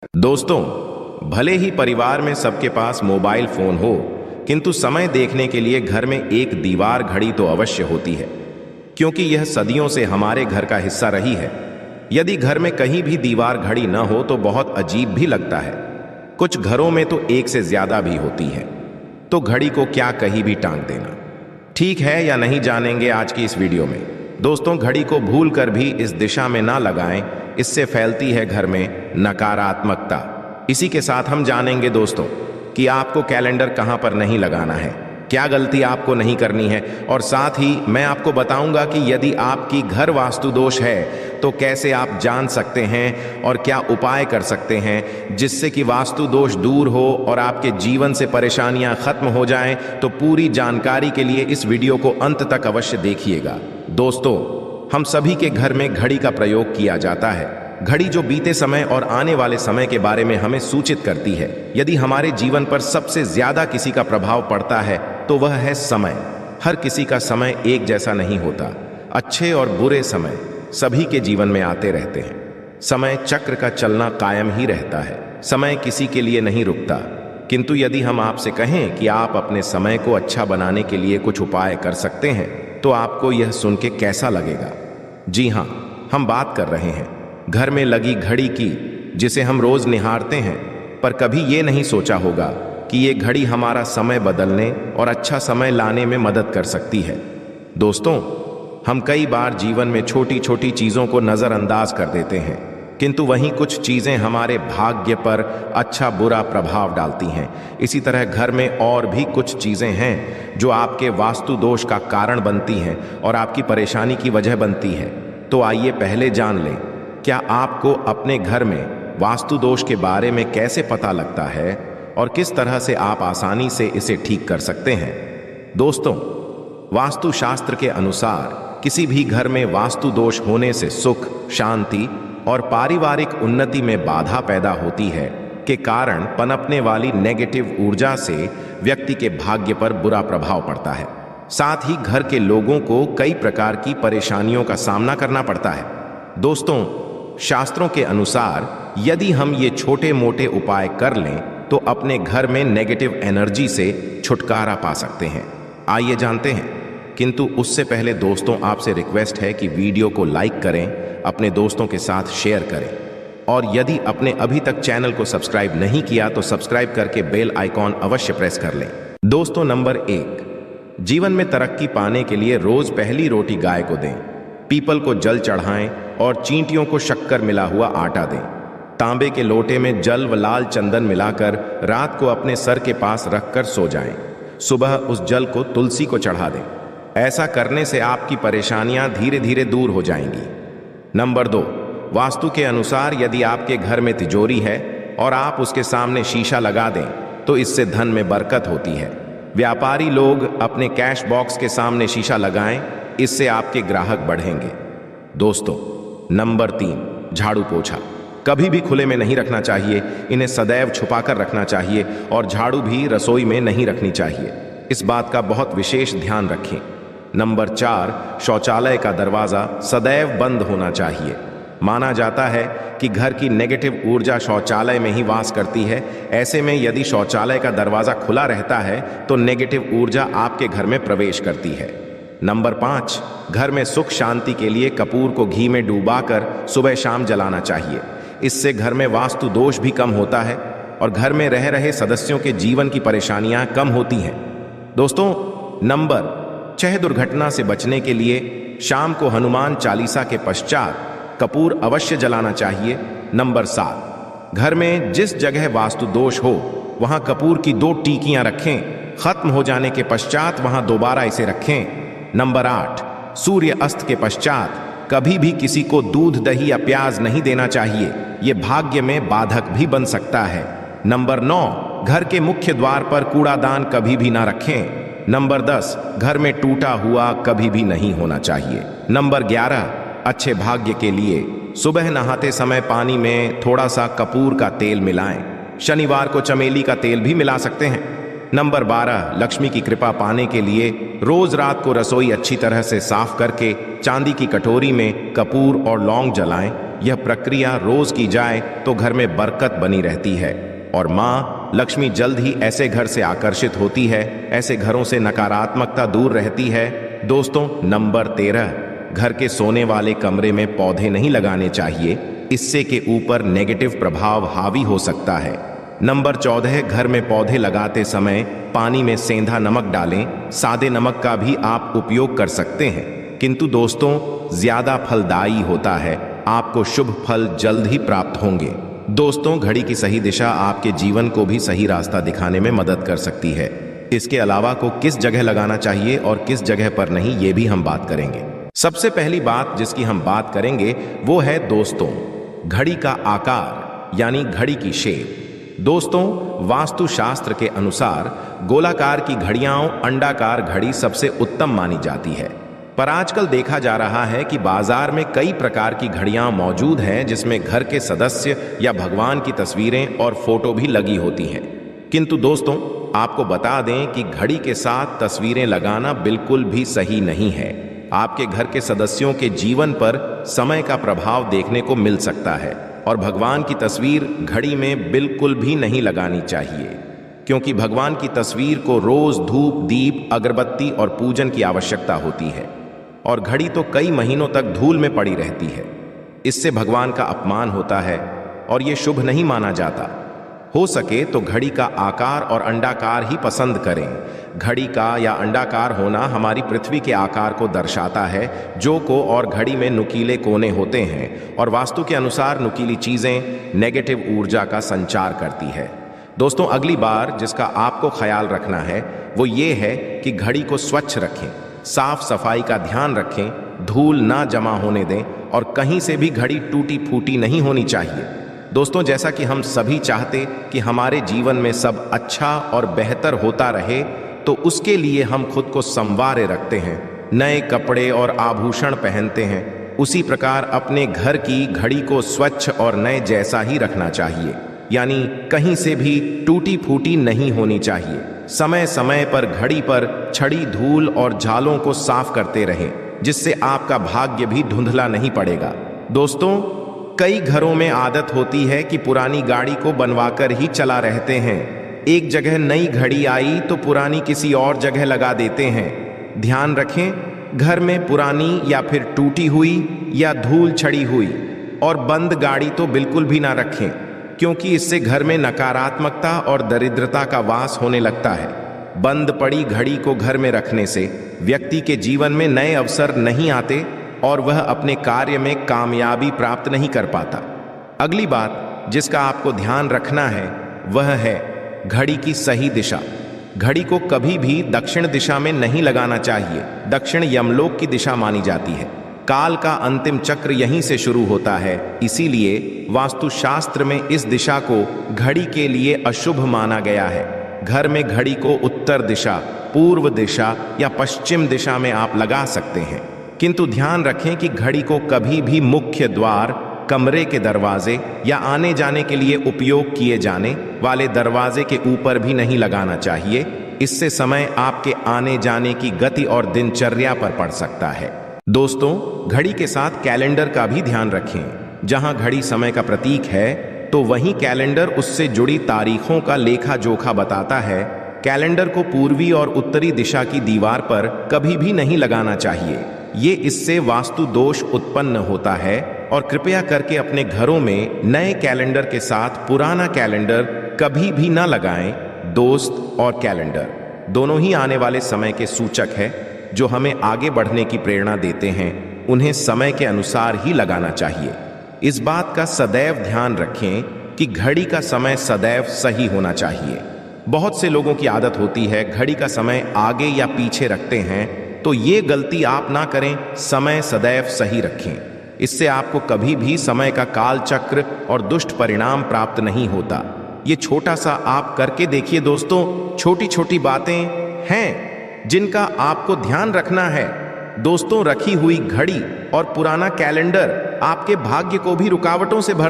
दोस्तों, भले ही परिवार में सबके पास मोबाइल फोन हो, किंतु समय देखने के लिए घर में एक दीवार घड़ी तो अवश्य होती है, क्योंकि यह सदियों से हमारे घर का हिस्सा रही है। यदि घर में कहीं भी दीवार घड़ी न हो तो बहुत अजीब भी लगता है। कुछ घरों में तो एक से ज्यादा भी होती है, तो घड़ी को क्या कहीं भी टांग देना ठीक है या नहीं, जानेंगे आज की इस वीडियो में। दोस्तों, घड़ी को भूल कर भी इस दिशा में ना लगाएं, इससे फैलती है घर में नकारात्मकता। इसी के साथ हम जानेंगे दोस्तों कि आपको कैलेंडर कहां पर नहीं लगाना है, क्या गलती आपको नहीं करनी है, और साथ ही मैं आपको बताऊंगा कि यदि आपकी घर वास्तु दोष है तो कैसे आप जान सकते हैं और क्या उपाय कर सकते हैं जिससे कि वास्तु दोष दूर हो और आपके जीवन से परेशानियां खत्म हो जाएं। तो पूरी जानकारी के लिए इस वीडियो को अंत तक अवश्य देखिएगा। दोस्तों, हम सभी के घर में घड़ी का प्रयोग किया जाता है। घड़ी जो बीते समय और आने वाले समय के बारे में हमें सूचित करती है। यदि हमारे जीवन पर सबसे ज्यादा किसी का प्रभाव पड़ता है तो वह है समय। हर किसी का समय एक जैसा नहीं होता। अच्छे और बुरे समय सभी के जीवन में आते रहते हैं। समय चक्र का चलना कायम ही रहता है। समय किसी के लिए नहीं रुकता। किंतु यदि हम आपसे कहें कि आप अपने समय को अच्छा बनाने के लिए कुछ उपाय कर सकते हैं, तो आपको यह सुन के कैसा लगेगा? जी हाँ, हम बात कर रहे हैं घर में लगी घड़ी की, जिसे हम रोज निहारते हैं, पर कभी ये नहीं सोचा होगा कि ये घड़ी हमारा समय बदलने और अच्छा समय लाने में मदद कर सकती है। दोस्तों, हम कई बार जीवन में छोटी छोटी चीजों को नजरअंदाज कर देते हैं, किंतु वहीं कुछ चीजें हमारे भाग्य पर अच्छा बुरा प्रभाव डालती हैं। इसी तरह घर में और भी कुछ चीजें हैं जो आपके वास्तु दोष का कारण बनती हैं और आपकी परेशानी की वजह बनती है। तो आइए पहले जान लें, क्या आपको अपने घर में वास्तु दोष के बारे में कैसे पता लगता है और किस तरह से आप आसानी से इसे ठीक कर सकते हैं। दोस्तों, वास्तु शास्त्र के अनुसार किसी भी घर में वास्तु दोष होने से सुख, शांति और पारिवारिक उन्नति में बाधा पैदा होती है, के कारण पनपने वाली नेगेटिव ऊर्जा से व्यक्ति के भाग्य पर बुरा प्रभाव पड़ता है। साथ ही घर के लोगों को कई प्रकार की परेशानियों का सामना करना पड़ता है। दोस्तों, शास्त्रों के अनुसार यदि हम ये छोटे मोटे उपाय कर लें तो अपने घर में नेगेटिव एनर्जी से छुटकारा पा सकते हैं। आइए जानते हैं, किंतु उससे पहले दोस्तों आपसे रिक्वेस्ट है कि वीडियो को लाइक करें, अपने दोस्तों के साथ शेयर करें, और यदि आपने अभी तक चैनल को सब्सक्राइब नहीं किया तो सब्सक्राइब करके बेल आइकॉन अवश्य प्रेस कर लें। दोस्तों, नंबर 1, जीवन में तरक्की पाने के लिए रोज पहली रोटी गाय को दें, पीपल को जल चढ़ाएं और चींटियों को शक्कर मिला हुआ आटा दें। तांबे के लोटे में जल व लाल चंदन मिलाकर रात को अपने सर के पास रखकर सो जाएं। सुबह उस जल को तुलसी को चढ़ा दें। ऐसा करने से आपकी परेशानियां धीरे धीरे दूर हो जाएंगी। नंबर 2, वास्तु के अनुसार यदि आपके घर में तिजोरी है और आप उसके सामने शीशा लगा दें तो इससे धन में बरकत होती है। व्यापारी लोग अपने कैश बॉक्स के सामने शीशा लगाएं, इससे आपके ग्राहक बढ़ेंगे। दोस्तों, नंबर 3, झाड़ू पोछा कभी भी खुले में नहीं रखना चाहिए। इन्हें सदैव छुपाकर रखना चाहिए और झाड़ू भी रसोई में नहीं रखनी चाहिए। इस बात का बहुत विशेष ध्यान रखें। नंबर 4, शौचालय का दरवाजा सदैव बंद होना चाहिए। माना जाता है कि घर की नेगेटिव ऊर्जा शौचालय में ही वास करती है। ऐसे में यदि शौचालय का दरवाजा खुला रहता है तो नेगेटिव ऊर्जा आपके घर में प्रवेश करती है। नंबर 5, घर में सुख शांति के लिए कपूर को घी में डुबाकर सुबह शाम जलाना चाहिए। इससे घर में वास्तु दोष भी कम होता है और घर में रह रहे सदस्यों के जीवन की परेशानियां कम होती हैं। दोस्तों, नंबर 6, दुर्घटना से बचने के लिए शाम को हनुमान चालीसा के पश्चात कपूर अवश्य जलाना चाहिए। नंबर 7, घर में जिस जगह वास्तु दोष हो वहां कपूर की 2 टीकियां रखें। खत्म हो जाने के पश्चात वहां दोबारा इसे रखें। नंबर 8, सूर्य अस्त के पश्चात कभी भी किसी को दूध, दही या प्याज नहीं देना चाहिए। यह भाग्य में बाधक भी बन सकता है। नंबर 9, घर के मुख्य द्वार पर कूड़ादान कभी भी ना रखें। नंबर 10, घर में टूटा हुआ कभी भी नहीं होना चाहिए। नंबर 11, अच्छे भाग्य के लिए सुबह नहाते समय पानी में थोड़ा सा कपूर का तेल मिलाएं। शनिवार को चमेली का तेल भी मिला सकते हैं। नंबर 12, लक्ष्मी की कृपा पाने के लिए रोज रात को रसोई अच्छी तरह से साफ करके चांदी की कटोरी में कपूर और लौंग जलाएं। यह प्रक्रिया रोज की जाए तो घर में बरकत बनी रहती है और माँ लक्ष्मी जल्द ही ऐसे घर से आकर्षित होती है, ऐसे घरों से नकारात्मकता दूर रहती है। दोस्तों, नंबर 13, घर के सोने वाले कमरे में पौधे नहीं लगाने चाहिए, इससे के ऊपर नेगेटिव प्रभाव हावी हो सकता है। नंबर 14, घर में पौधे लगाते समय पानी में सेंधा नमक डालें। सादे नमक का भी आप उपयोग कर सकते हैं, किंतु दोस्तों ज्यादा फलदायी होता है, आपको शुभ फल जल्द ही प्राप्त होंगे। दोस्तों, घड़ी की सही दिशा आपके जीवन को भी सही रास्ता दिखाने में मदद कर सकती है। इसके अलावा को किस जगह लगाना चाहिए और किस जगह पर नहीं, ये भी हम बात करेंगे। सबसे पहली बात जिसकी हम बात करेंगे वो है दोस्तों घड़ी का आकार, यानी घड़ी की शेप। दोस्तों, वास्तुशास्त्र के अनुसार गोलाकार की घड़ियां अंडाकार घड़ी सबसे उत्तम मानी जाती है, पर आजकल देखा जा रहा है कि बाजार में कई प्रकार की घड़ियां मौजूद हैं जिसमें घर के सदस्य या भगवान की तस्वीरें और फोटो भी लगी होती हैं। किंतु दोस्तों, आपको बता दें कि घड़ी के साथ तस्वीरें लगाना बिल्कुल भी सही नहीं है। आपके घर के सदस्यों के जीवन पर समय का प्रभाव देखने को मिल सकता है और भगवान की तस्वीर घड़ी में बिल्कुल भी नहीं लगानी चाहिए, क्योंकि भगवान की तस्वीर को रोज धूप, दीप, अगरबत्ती और पूजन की आवश्यकता होती है और घड़ी तो कई महीनों तक धूल में पड़ी रहती है। इससे भगवान का अपमान होता है और ये शुभ नहीं माना जाता। हो सके तो घड़ी का आकार और अंडाकार ही पसंद करें। घड़ी का या अंडाकार होना हमारी पृथ्वी के आकार को दर्शाता है, जो को और घड़ी में नुकीले कोने होते हैं और वास्तु के अनुसार नुकीली चीजें नेगेटिव ऊर्जा का संचार करती है। दोस्तों, अगली बार जिसका आपको ख्याल रखना है वो ये है कि घड़ी को स्वच्छ रखें, साफ सफाई का ध्यान रखें, धूल ना जमा होने दें और कहीं से भी घड़ी टूटी फूटी नहीं होनी चाहिए। दोस्तों, जैसा कि हम सभी चाहते कि हमारे जीवन में सब अच्छा और बेहतर होता रहे, तो उसके लिए हम खुद को संवारे रखते हैं, नए कपड़े और आभूषण पहनते हैं। उसी प्रकार अपने घर की घड़ी को स्वच्छ और नए जैसा ही रखना चाहिए, यानी कहीं से भी टूटी फूटी नहीं होनी चाहिए। समय समय पर घड़ी पर छड़ी, धूल और झालों को साफ करते रहें, जिससे आपका भाग्य भी धुंधला नहीं पड़ेगा। दोस्तों, कई घरों में आदत होती है कि पुरानी गाड़ी को बनवाकर ही चला रहते हैं। एक जगह नई घड़ी आई तो पुरानी किसी और जगह लगा देते हैं। ध्यान रखें, घर में पुरानी या फिर टूटी हुई या धूल छड़ी हुई और बंद गाड़ी तो बिल्कुल भी ना रखें, क्योंकि इससे घर में नकारात्मकता और दरिद्रता का वास होने लगता है। बंद पड़ी घड़ी को घर में रखने से व्यक्ति के जीवन में नए अवसर नहीं आते और वह अपने कार्य में कामयाबी प्राप्त नहीं कर पाता। अगली बात जिसका आपको ध्यान रखना है वह है घड़ी की सही दिशा। घड़ी को कभी भी दक्षिण दिशा में नहीं लगाना चाहिए। दक्षिण यमलोक की दिशा मानी जाती है। काल का अंतिम चक्र यहीं से शुरू होता है, इसीलिए वास्तुशास्त्र में इस दिशा को घड़ी के लिए अशुभ माना गया है। घर में घड़ी को उत्तर दिशा, पूर्व दिशा या पश्चिम दिशा में आप लगा सकते हैं, किंतु ध्यान रखें कि घड़ी को कभी भी मुख्य द्वार, कमरे के दरवाजे या आने जाने के लिए उपयोग किए जाने वाले दरवाजे के ऊपर भी नहीं लगाना चाहिए। इससे समय आपके आने जाने की गति और दिनचर्या पर पड़ सकता है। दोस्तों, घड़ी के साथ कैलेंडर का भी ध्यान रखें। जहां घड़ी समय का प्रतीक है तो वहीं कैलेंडर उससे जुड़ी तारीखों का लेखा जोखा बताता है। कैलेंडर को पूर्वी और उत्तरी दिशा की दीवार पर कभी भी नहीं लगाना चाहिए। ये इससे वास्तु दोष उत्पन्न होता है और कृपया करके अपने घरों में नए कैलेंडर के साथ पुराना कैलेंडर कभी भी ना लगाएं। दोस्त और कैलेंडर दोनों ही आने वाले समय के सूचक है, जो हमें आगे बढ़ने की प्रेरणा देते हैं। उन्हें समय के अनुसार ही लगाना चाहिए। इस बात का सदैव ध्यान रखें कि घड़ी का समय सदैव सही होना चाहिए। बहुत से लोगों की आदत होती है घड़ी का समय आगे या पीछे रखते हैं, तो ये गलती आप ना करें। समय सदैव सही रखें, इससे आपको कभी भी समय का काल चक्र और दुष्ट परिणाम प्राप्त नहीं होता। ये छोटा सा आप करके देखिए दोस्तों। छोटी छोटी बातें हैं जिनका आपको ध्यान रखना है। दोस्तों, रखी हुई घड़ी और पुराना कैलेंडर आपके भाग्य को भी रुकावटों से भर